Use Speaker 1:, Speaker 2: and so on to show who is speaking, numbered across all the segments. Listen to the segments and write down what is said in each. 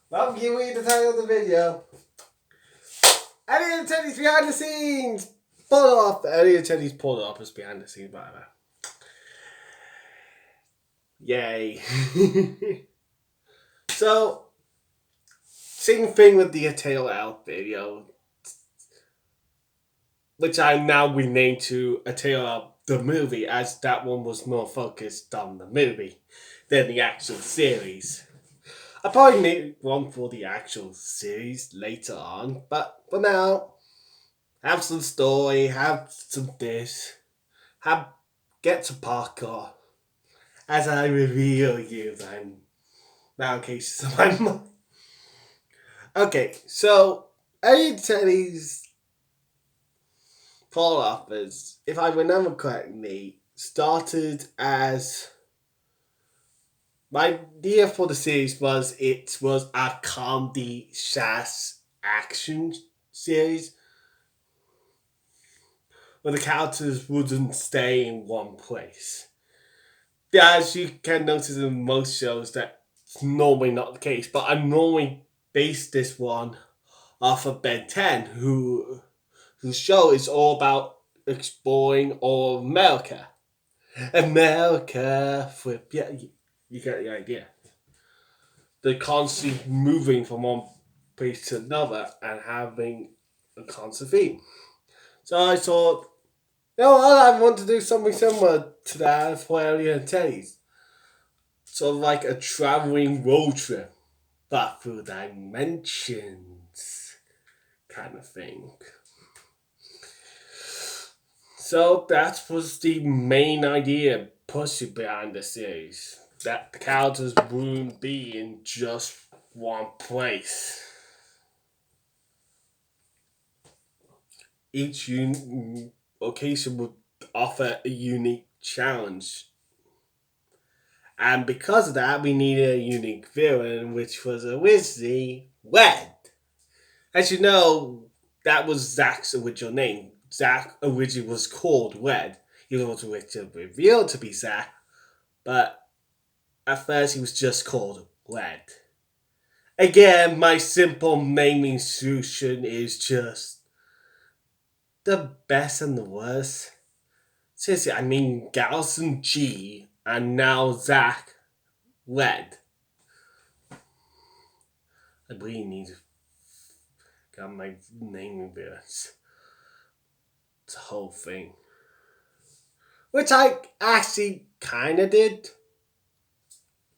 Speaker 1: Well, you read the title of the video. Elliot and Teddies behind the scenes. Pull it off. Elliot and Teddies pulled it off as behind the scenes, by the way. Yay. So, same thing with the A Tale of Ell video, which I now renamed to A Tale of the Movie, as that one was more focused on the movie than the actual series. I'll probably make one for the actual series later on, but for now, have some story, have some this, get some parkour as I reveal you then. Now, in case someone. Okay, so Elliot Teddies Fall Offers, if I remember correctly, started as my idea for the series was it was a comedy slash action series where the characters wouldn't stay in one place. Yeah, as you can notice in most shows, that's normally not the case, but I normally base this one off of Ben 10, whose show is all about exploring all of America. America, flip, yeah, you get the idea. They're constantly moving from one place to another and having a constant theme. So I thought, you know what, I want to do something similar to that for Elliot and Teddy's. Sort of like a traveling road trip, but through dimensions kind of thing. So that was the main idea pushing behind the series. That the characters wouldn't be in just one place. Each location would offer a unique challenge. And because of that, we needed a unique villain, which was originally Red. As you know, that was Zach's original name. Zach originally was called Red. He was originally revealed to be Zach, but at first he was just called Red. Again, my simple naming solution is just the best and the worst. Seriously, I mean Galson G and now Zach Red. I really need to get my naming bits. It's a whole thing. Which I actually kinda did.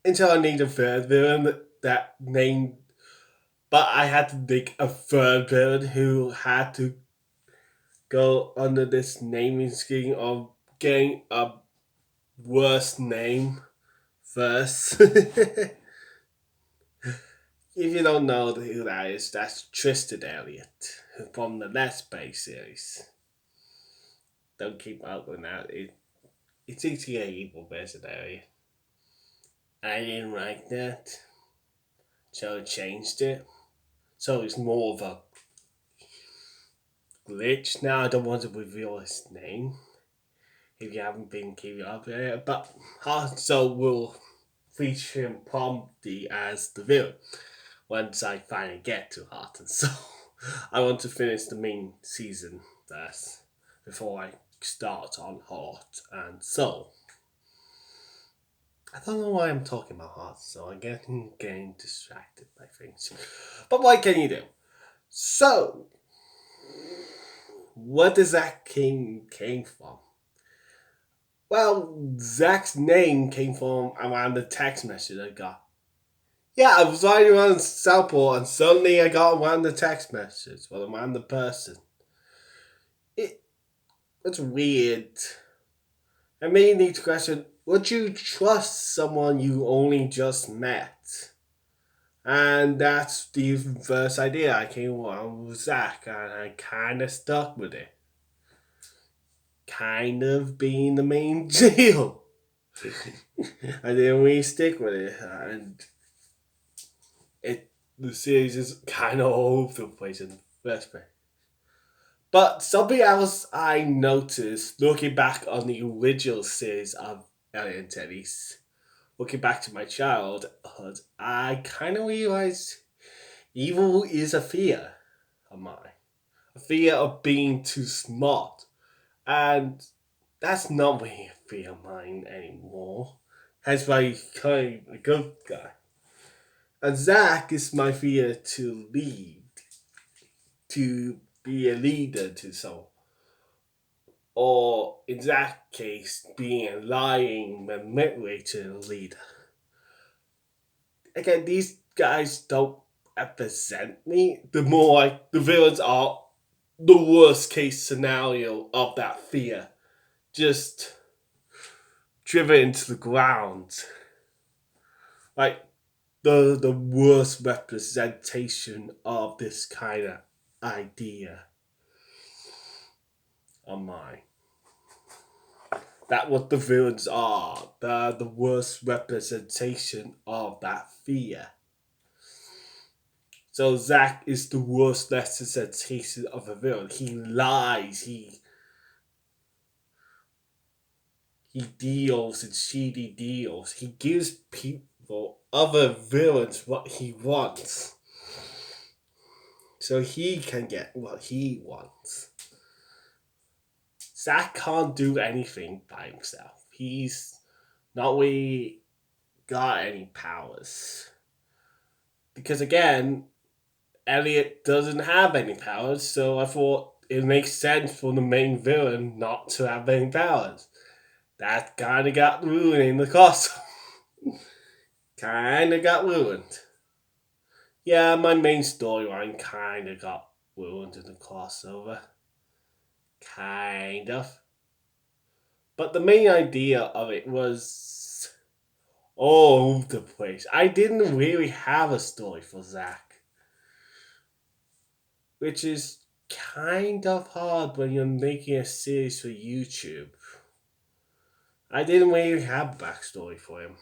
Speaker 1: Until I needed a third villain that named. But I had to make a third villain who had to go under this naming scheme of getting a worse name first. If you don't know who that is, that's Tristan Elliot from the Let's Play series. Don't keep up with that. It's easy an evil version area. I didn't like that, so I changed it. So it's more of a glitch. Now I don't want to reveal his name if you haven't been keeping up with it, but so we'll feature him promptly as the villain once I finally get to Heart and Soul. I want to finish the main season first before I start on Heart and Soul. I don't know why I'm talking about Heart and Soul. I'm getting distracted by things. But what can you do? So, where does that came from? Well, Zach's name came from around the text message I got. Yeah, I was riding around Southport and suddenly I got around the text message while I'm around the person. It's weird. I may need to question, would you trust someone you only just met? And that's the first idea I came around with Zach, and I kind of stuck with it. Kind of being the main deal. I didn't really stick with it, and the series is kind of all over the place in the first place. But something else I noticed looking back on the original series of Elliot and Teddies looking back to my childhood, I kind of realized evil is a fear of mine. A fear of being too smart. And that's not really a fear of mine anymore. Hence why I became a good guy. And Zach is my fear to lead, to be a leader to someone. Or in that case, being a lying manipulator leader. Again, these guys don't represent me. The more like the villains are the worst case scenario of that fear. Just driven into the ground. Like the worst representation of this kind of idea of mine. That what the villains are. They're the worst representation of that fear. So Zack is the worst representation of a villain. He lies. He deals in shady deals. He gives people, other villains, what he wants. So he can get what he wants. Zack can't do anything by himself. He's not really got any powers. Because again, Elliot doesn't have any powers, so I thought it makes sense for the main villain not to have any powers. That kinda got ruined in the costume. Kinda got ruined. Yeah, my main storyline kinda got ruined in the crossover. Kind of. But the main idea of it was all over the place. I didn't really have a story for Zack. Which is kind of hard when you're making a series for YouTube. I didn't really have a backstory for him.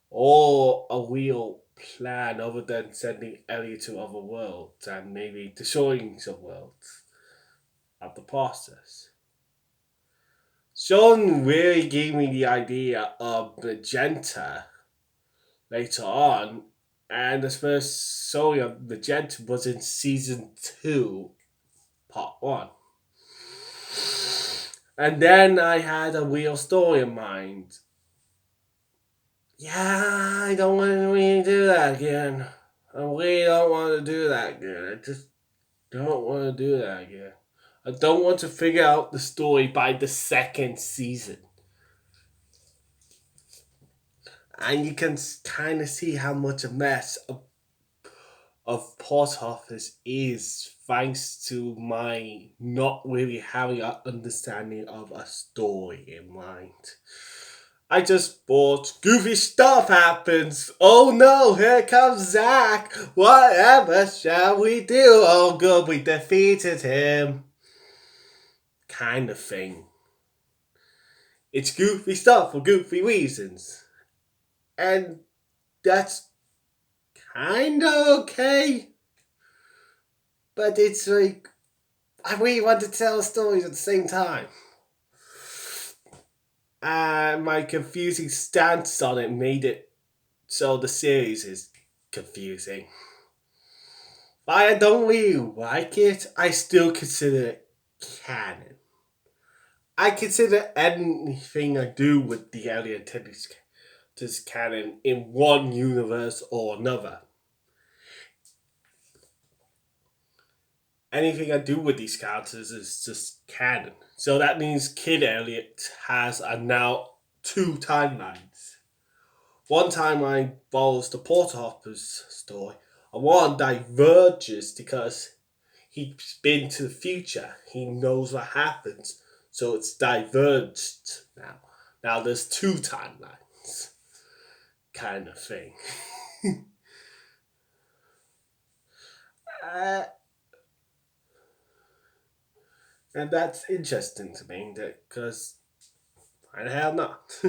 Speaker 1: Or a real plan other than sending Elliot to other worlds and maybe destroying some worlds of the process. Sean really gave me the idea of Magenta later on, and the first story of Magenta was in season 2, part 1. And then I had a real story in mind. Yeah, I don't want to really do that again. I really don't want to do that again. I just don't want to do that again. I don't want to figure out the story by the second season. And you can kind of see how much a mess of Post Office is thanks to my not really having an understanding of a story in mind. I just thought goofy stuff happens. Oh no, here comes Zack. Whatever shall we do? Oh good, we defeated him. Kind of thing. It's goofy stuff for goofy reasons. And that's kind of okay. But it's like, I really want to tell stories at the same time. And my confusing stance on it made it so the series is confusing. But I don't really like it. I still consider it canon. I consider anything I do with the Elliot Teddies canon in one universe or another. Anything I do with these characters is just canon. So that means Kid Elliot has now 2 timelines. One timeline follows the Porter Hopper's story, and one diverges because he's been to the future. He knows what happens, so it's diverged now. Now there's 2 timelines, kind of thing. uh, and that's interesting to me because why the hell not?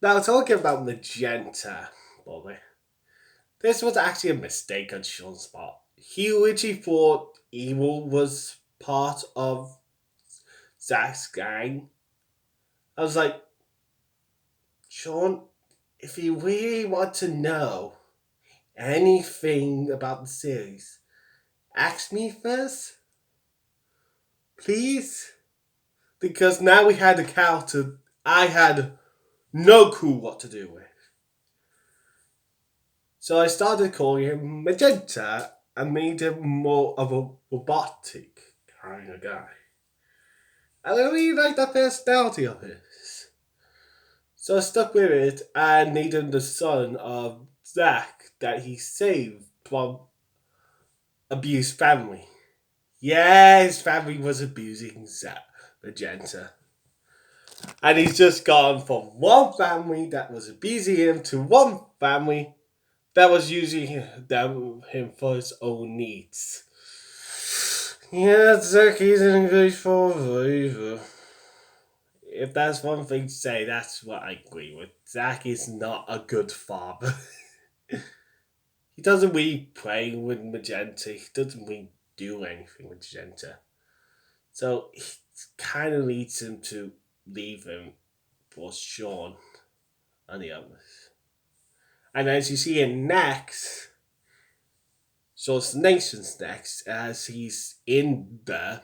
Speaker 1: Now talking about Magenta, Bobby. This was actually a mistake on Sean's part. He literally thought evil was part of Zack's gang. I was like, Sean, if you really want to know anything about the series, ask me first, please. Because now we had a character I had no clue what to do with. So I started calling him Magenta and made him more of a robotic kind of guy. And I really like that personality of his. So I stuck with it and made him the son of Zach that he saved from abused family. Yeah, his family was abusing Zach Magenta. And he's just gone from one family that was abusing him to one family that was using him for his own needs. Yeah, Zach isn't good for either. If that's one thing to say, that's what I agree with. Zach is not a good father. He doesn't really play with Magenta. He doesn't really do anything with Magenta. So it kind of leads him to leave him for Sean and the others. And as you see in next, Sean's Nation's next, as he's in there,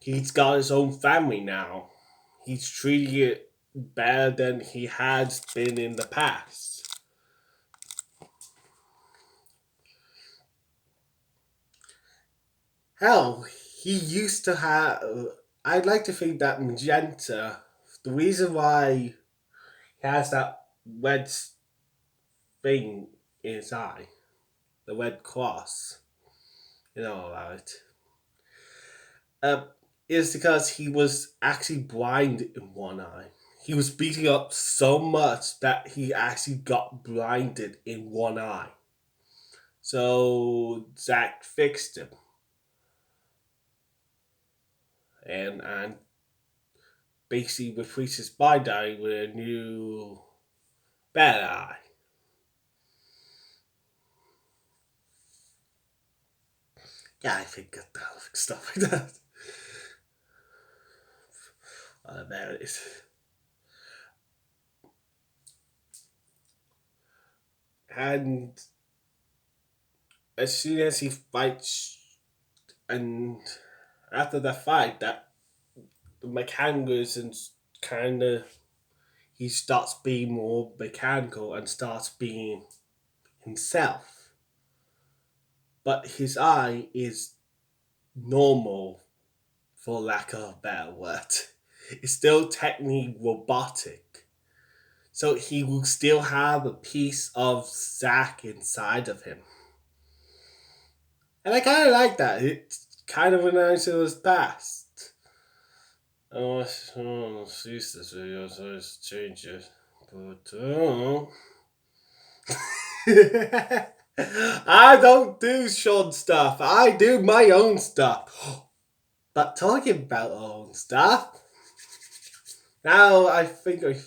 Speaker 1: he's got his own family now. He's treating it better than he has been in the past. Hell, he used to have. I'd like to think that Magenta, the reason why he has that red thing in his eye, the red cross, you know about it, uh, is because he was actually blind in one eye. He was beating up so much that he actually got blinded in one eye. So Zach fixed him and basically replaced his blind eye with a new bad eye. Yeah, I think that stuff like that. There it is. And as soon as he fights, and after the fight, that the mechanics and kind of he starts being more mechanical and starts being himself. But his eye is normal, for lack of a better word. It's still technically robotic. So he will still have a piece of Zack inside of him. And I kind of like that. It's kind of reminds of his past. Oh, cease this video, so it's changes. But, I don't do Sean stuff. I do my own stuff. But talking about our own stuff, now I think I.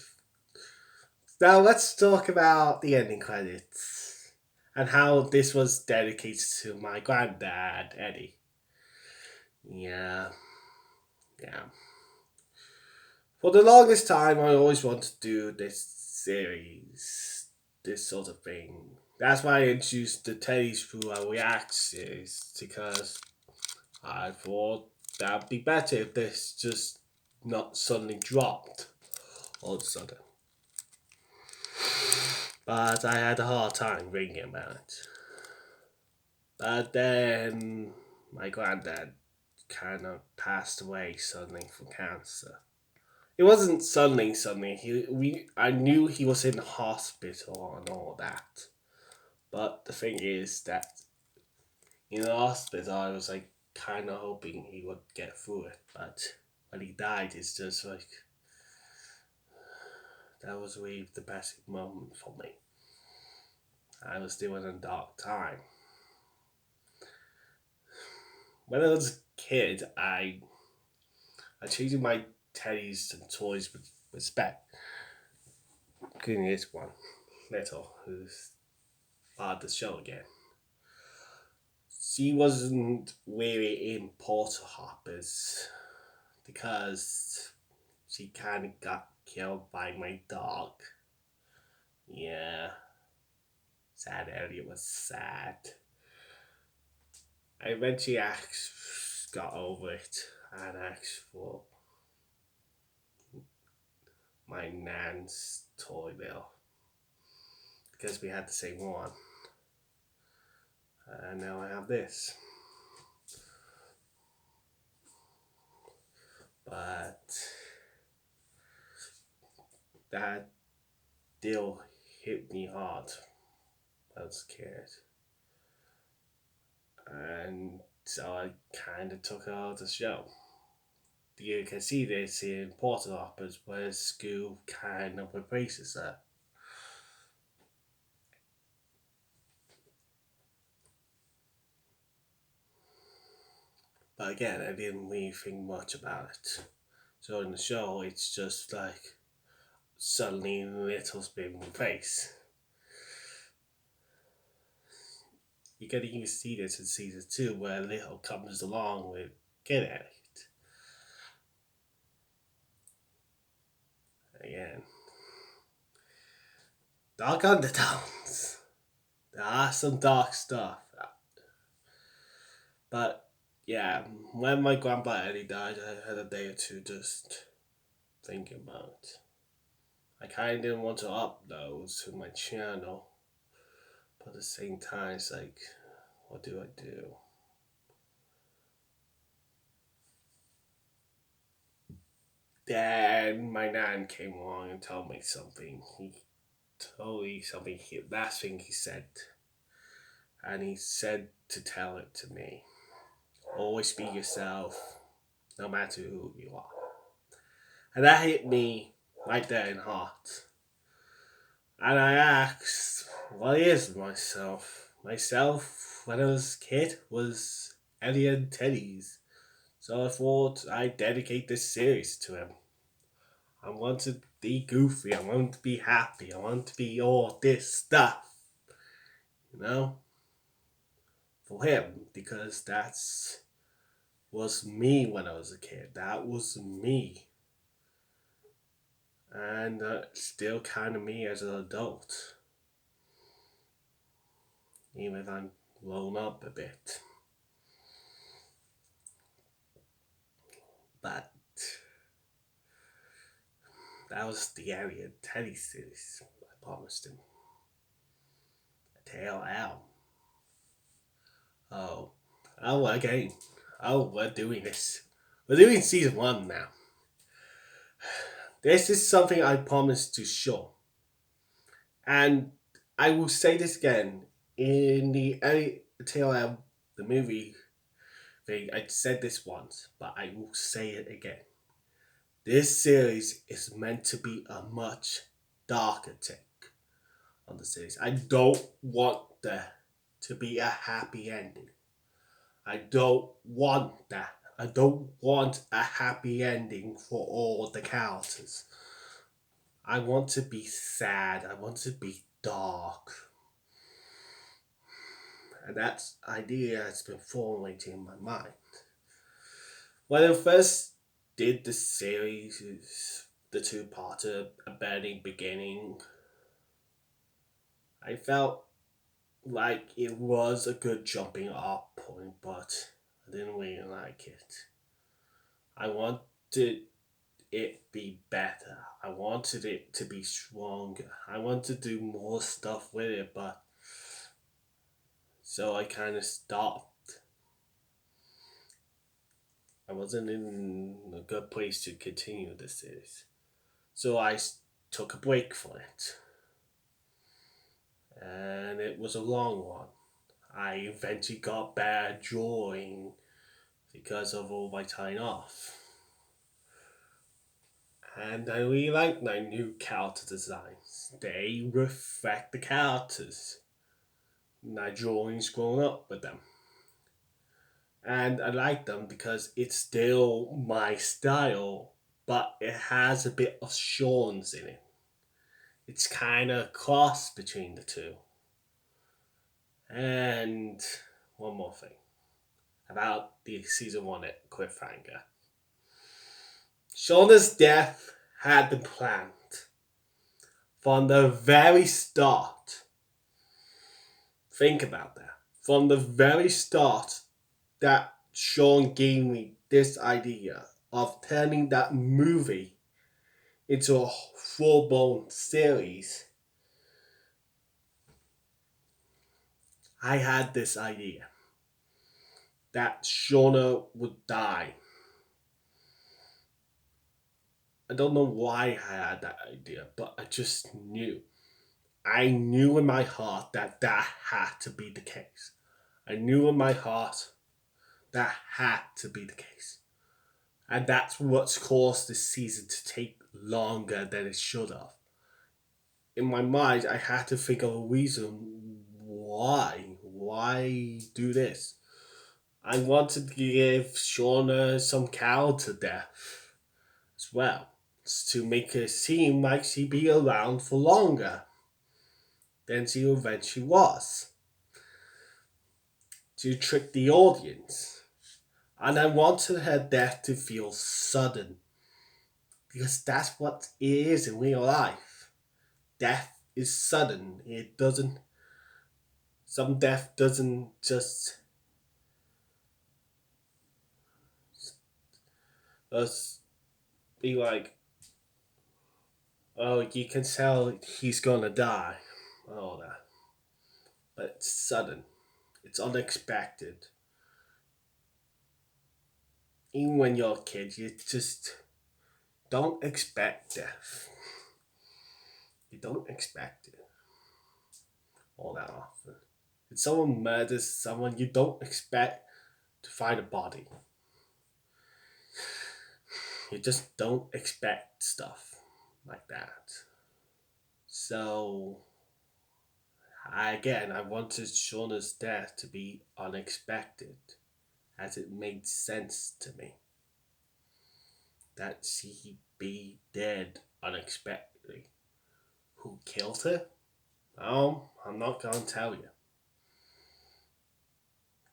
Speaker 1: Now let's talk about the ending credits and how this was dedicated to my granddad, Eddie. Yeah, yeah. For the longest time, I always wanted to do this series, this sort of thing. That's why I introduced the Teddies through our React series, because I thought that'd be better if this just not suddenly dropped all of a sudden. But I had a hard time thinking about it. But then my granddad kind of passed away suddenly from cancer. It wasn't suddenly. I knew he was in the hospital and all that. But the thing is that in the hospital, I was like kind of hoping he would get through it. But when he died, it's just like that was really the best moment for me. I was still in a dark time. When I was a kid, I treated my teddies and toys with respect. Including this one, Little, who's part of the show again. She wasn't really in Porter Hoppers because she kind of got killed by my dog. Yeah, sad. Elliot was sad. I eventually got over it and asked for my nan's toy bill because we had the same one. And now I have this. But that deal hit me hard. I was scared. And so I kind of took it out of the show. You can see this in Porter Hoppers where school kind of replaces that. But again, I didn't really think much about it. So in the show, it's just like suddenly Little's been replaced. You can even see this in season 2 where Little comes along with Kid Elliot. Again, dark undertones. There are some dark stuff. But yeah, when my grandpa Eddie died, I had a day or two just thinking about it. I kind of didn't want to upload to my channel, but at the same time, it's like, what do I do? Then my nan came along and told me something. He told me something, last thing he said. And he said to tell it to me. Always be yourself, no matter who you are. And that hit me right there in heart. And I asked, what is myself? Myself, when I was a kid, was Elliot and Teddies. So I thought I'd dedicate this series to him. I want to be goofy, I want to be happy, I want to be all this stuff. You know? For him, because that's was me when I was a kid. That was me. And still kind of me as an adult. Even if I'm grown up a bit. But that was the Elliot Teddy series. I promised him. A Tale of Ell. Oh, again. Oh, we're doing this. We're doing season 1 now. This is something I promised to show. And I will say this again. In the Tale of Ell, the movie thing, I said this once, but I will say it again. This series is meant to be a much darker take on the series. I don't want there to be a happy ending. I don't want that. I don't want a happy ending for all the characters. I want to be sad. I want to be dark. And that idea has been formulating in my mind. When I first did the series, the two-parter, A Burning Beginning, I felt like it was a good jumping off point, but I didn't really like it. I wanted it be better. I wanted it to be stronger. I wanted to do more stuff with it, but so I kind of stopped. I wasn't in a good place to continue the series. So I took a break from it. And it was a long one. I eventually got bad drawing because of all my time off. And I really like my new character designs. They reflect the characters. My drawings grown up with them. And I like them because it's still my style, but it has a bit of Sean's in it. It's kind of a cross between the two. And one more thing about the season 1 cliffhanger. Shauna's death had been planned from the very start. Think about that. From the very start, that Sean gave me this idea of turning that movie into a full blown series. I had this idea that Shauna would die. I don't know why I had that idea, but I just knew. I knew in my heart that that had to be the case. I knew in my heart that had to be the case. And that's what's caused this season to take longer than it should have. In my mind, I had to think of a reason why. Why do this? I wanted to give Shauna some character death as well. To make her seem like she'd be around for longer than she eventually was. To trick the audience. And I wanted her death to feel sudden. Because that's what it is in real life. Death is sudden. It doesn't. Some death doesn't just be like, oh, you can tell he's gonna die. All that. But it's sudden. It's unexpected. Even when you're a kid, you just don't expect death. You don't expect it all that often. If someone murders someone, you don't expect to find a body. You just don't expect stuff like that. So, I wanted Shauna's death to be unexpected, as it made sense to me that she'd be dead unexpectedly. Who killed her? Oh, I'm not gonna tell you.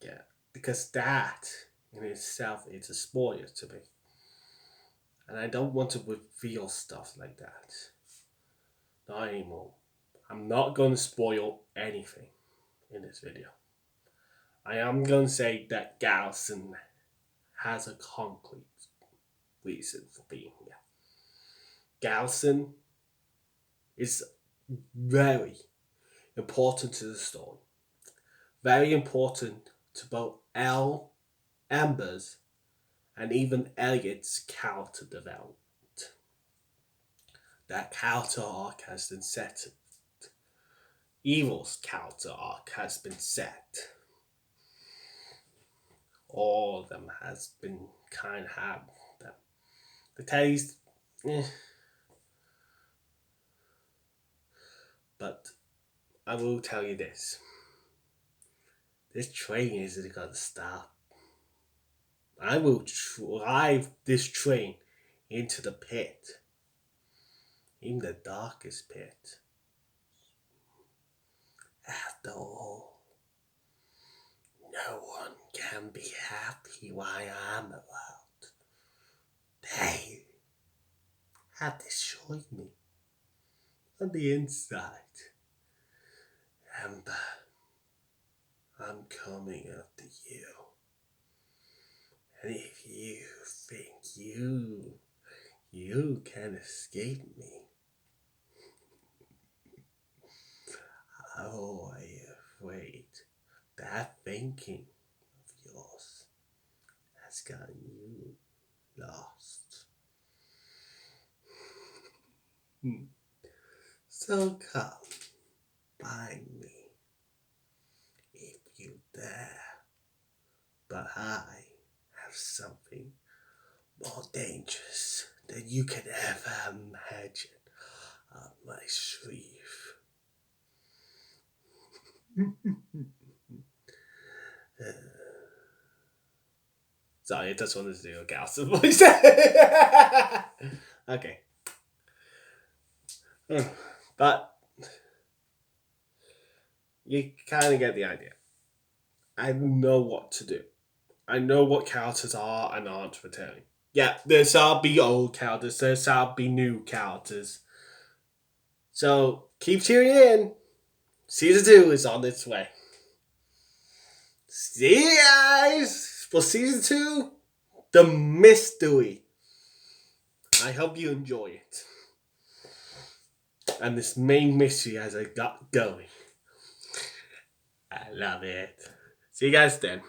Speaker 1: Yeah, because that in itself is a spoiler to me. And I don't want to reveal stuff like that. Not anymore. I'm not going to spoil anything in this video. I am going to say that Garrison has a concrete reason for being here. Garrison is very important to the story. Very important to both Elle, Amber's, and even Elliot's character development. That character arc has been set. Evil's character arc has been set. All of them has been kind of have them. The Teddies, but I will tell you this. This train isn't gonna stop. I will drive this train into the pit. Even the darkest pit. After all, no one can be happy while I'm around. They have destroyed me on the inside. Amber, I'm coming after you. And if you think you can escape me, oh, I am afraid that thinking of yours has gotten you lost. So come, find me if you dare. But I have something more dangerous than you can ever imagine up my sleeve. Sorry, I just wanted to do a Galson voice. Okay. But you kind of get the idea. I know what to do. I know what characters are and aren't returning. Yeah, there shall be old characters, there shall be new characters. So keep tuning in. Season 2 is on its way. See you guys for season 2, The Mystery. I hope you enjoy it. And this main mystery as I got going. I love it. See you guys then.